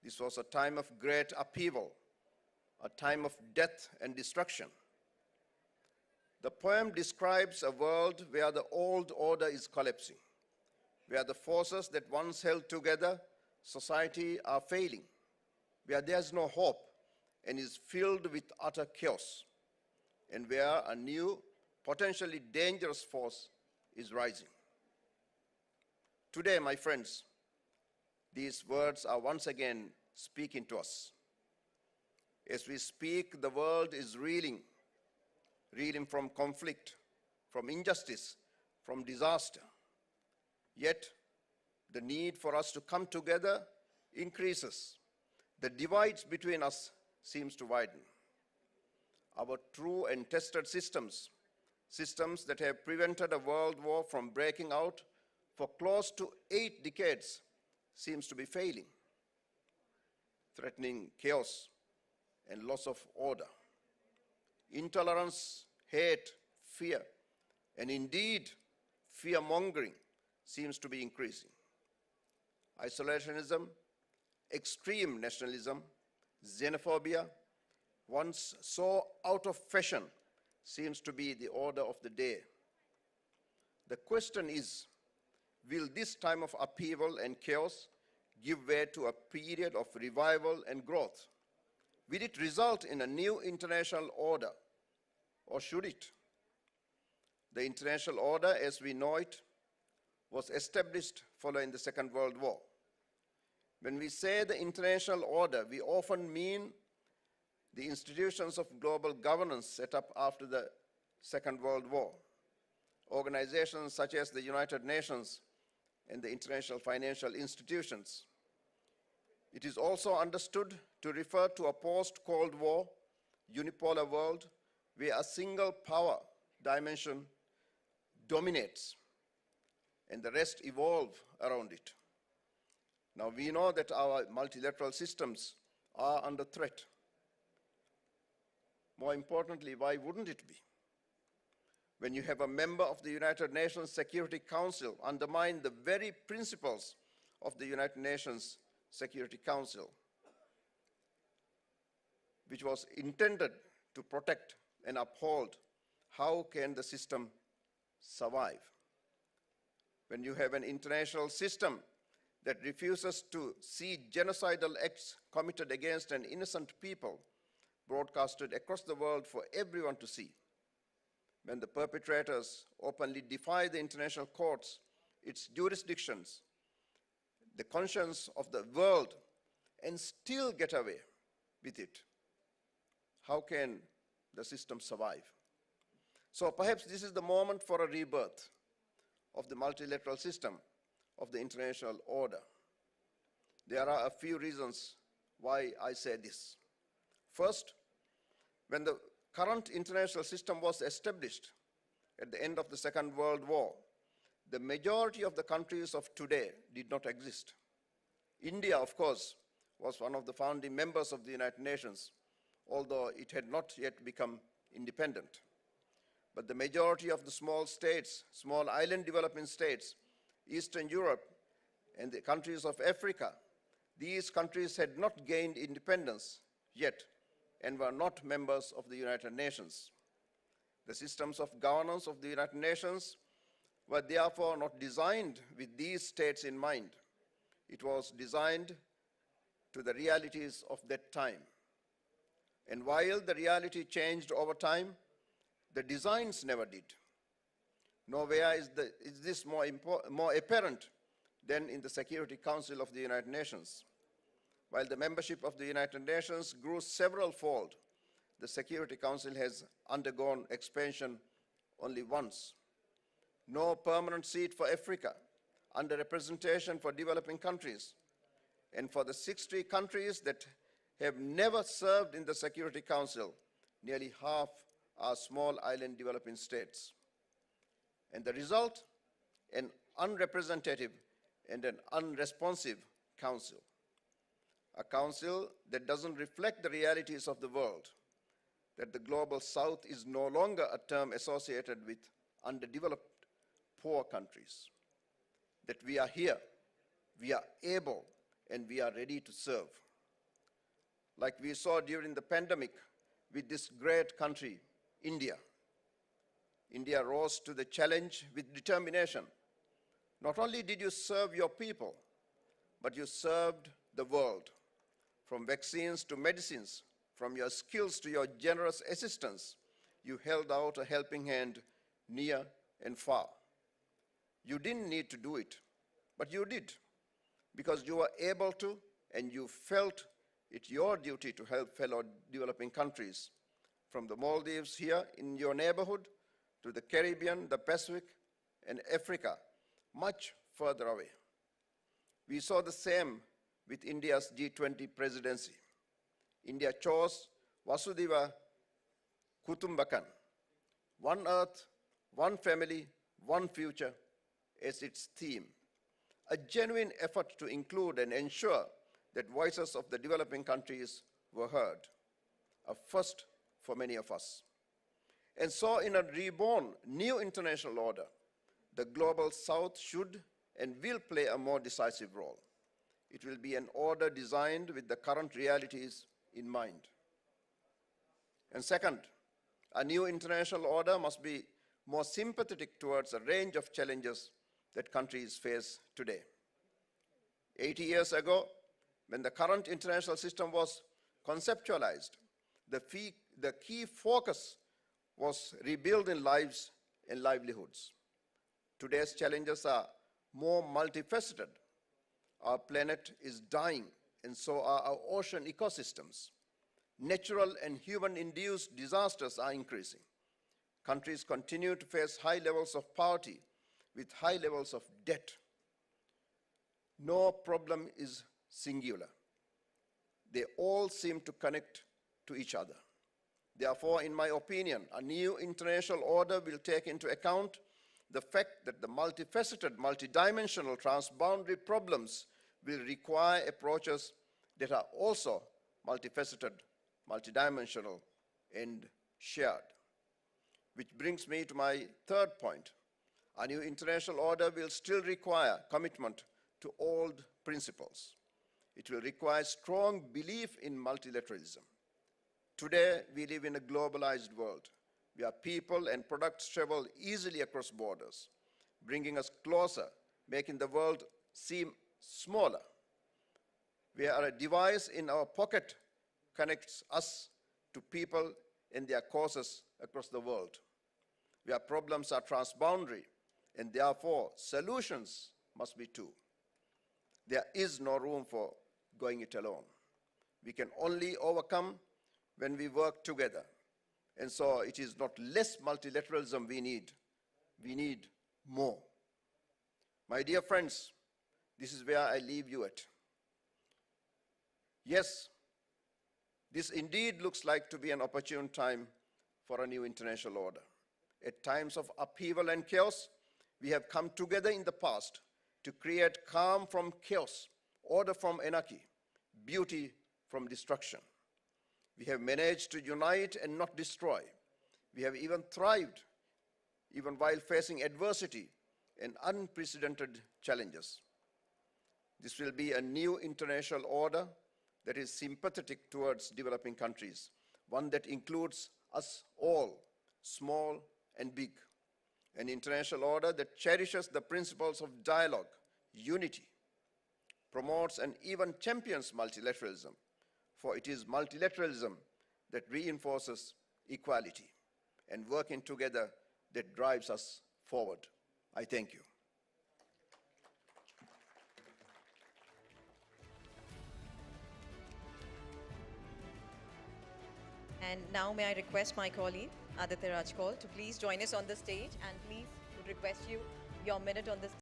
This was a time of great upheaval, a time of death and destruction. The poem describes a world where the old order is collapsing, where the forces that once held together society are failing, where there is no hope and is filled with utter chaos, and where a new, potentially dangerous force is rising. Today, my friends, these words are once again speaking to us. As we speak, the world is reeling from conflict, from injustice, from disaster. Yet, the need for us to come together increases. The divides between us seems to widen. Our true and tested systems that have prevented a world war from breaking out for close to 8 decades, seems to be failing, threatening chaos and loss of order. Intolerance, hate, fear, and indeed fear-mongering seems to be increasing. Isolationism, extreme nationalism, xenophobia, once so out of fashion, seems to be the order of the day. The question is, will this time of upheaval and chaos give way to a period of revival and growth? Will it result in a new international order, or should it? The international order as we know it was established following the Second World War. When we say the international order, we often mean the institutions of global governance set up after the Second World War, organizations such as the United Nations and the international financial institutions. It is also understood to refer to a post-Cold War, unipolar world where a single power dimension dominates and the rest evolve around it. Now we know that our multilateral systems are under threat. More importantly, why wouldn't it be? When you have a member of the United Nations Security Council undermine the very principles of the United Nations Security Council, which was intended to protect and uphold, how can the system survive? When you have an international system that refuses to see genocidal acts committed against an innocent people broadcasted across the world for everyone to see, when the perpetrators openly defy the international courts, its jurisdictions, the conscience of the world, and still get away with it, how can the system survive? So perhaps this is the moment for a rebirth of the multilateral system of the international order. There are a few reasons why I say this. First, when the current international system was established at the end of the Second World War, the majority of the countries of today did not exist. India, of course, was one of the founding members of the United Nations, although it had not yet become independent. But the majority of the small states, small island developing states, Eastern Europe, and the countries of Africa, these countries had not gained independence yet and were not members of the United Nations. The systems of governance of the United Nations were therefore not designed with these states in mind. It was designed to the realities of that time. And while the reality changed over time, the designs never did. Nowhere is this more apparent than in the Security Council of the United Nations. While the membership of the United Nations grew several-fold, the Security Council has undergone expansion only once. No permanent seat for Africa, underrepresentation for developing countries, and for the 60 countries that have never served in the Security Council, nearly half are small island developing states. And the result, an unrepresentative and an unresponsive council. A council that doesn't reflect the realities of the world, that the global south is no longer a term associated with underdeveloped, poor countries, that we are here, we are able, and we are ready to serve. like we saw during the pandemic with this great country, India. India rose to the challenge with determination. Not only did you serve your people, but you served the world. From vaccines to medicines, from your skills to your generous assistance, you held out a helping hand near and far. You didn't need to do it, but you did, because you were able to and you felt it your duty to help fellow developing countries, from the Maldives here in your neighborhood to the Caribbean, the Pacific, and Africa, much further away. We saw the same with India's G20 presidency. India chose Vasudhaiva Kutumbakam, one earth, one family, one future, as its theme. A genuine effort to include and ensure that voices of the developing countries were heard, a first for many of us. And so in a reborn new international order, the global South should and will play a more decisive role. It will be an order designed with the current realities in mind. And second, a new international order must be more sympathetic towards a range of challenges that countries face today. 80 years ago, when the current international system was conceptualized, the key focus was rebuilding lives and livelihoods. Today's challenges are more multifaceted. Our planet is dying, and so are our ocean ecosystems. Natural and human-induced disasters are increasing. Countries continue to face high levels of poverty with high levels of debt. No problem is singular. They all seem to connect to each other. Therefore, in my opinion, a new international order will take into account the fact that the multifaceted, multidimensional, transboundary problems will require approaches that are also multifaceted, multidimensional, and shared. Which brings me to my third point. A new international order will still require commitment to old principles. It will require strong belief in multilateralism. Today, we live in a globalized world where people and products travel easily across borders, bringing us closer, making the world seem smaller. Where a device in our pocket connects us to people and their causes across the world. Where problems are transboundary, and therefore solutions must be too. There is no room for going it alone. We can only overcome when we work together. And so it is not less multilateralism we need more. My dear friends, this is where I leave you at. Yes, this indeed looks like to be an opportune time for a new international order. At times of upheaval and chaos, we have come together in the past to create calm from chaos, order from anarchy, beauty from destruction. We have managed to unite and not destroy. We have even thrived, even while facing adversity and unprecedented challenges. This will be a new international order that is sympathetic towards developing countries, one that includes us all, small and big. An international order that cherishes the principles of dialogue, unity, promotes and even champions multilateralism, for it is multilateralism that reinforces equality, and working together that drives us forward. I thank you. And now may I request my colleague, Aditya Rajkol, to please join us on the stage, and please would request you your minute on the stage.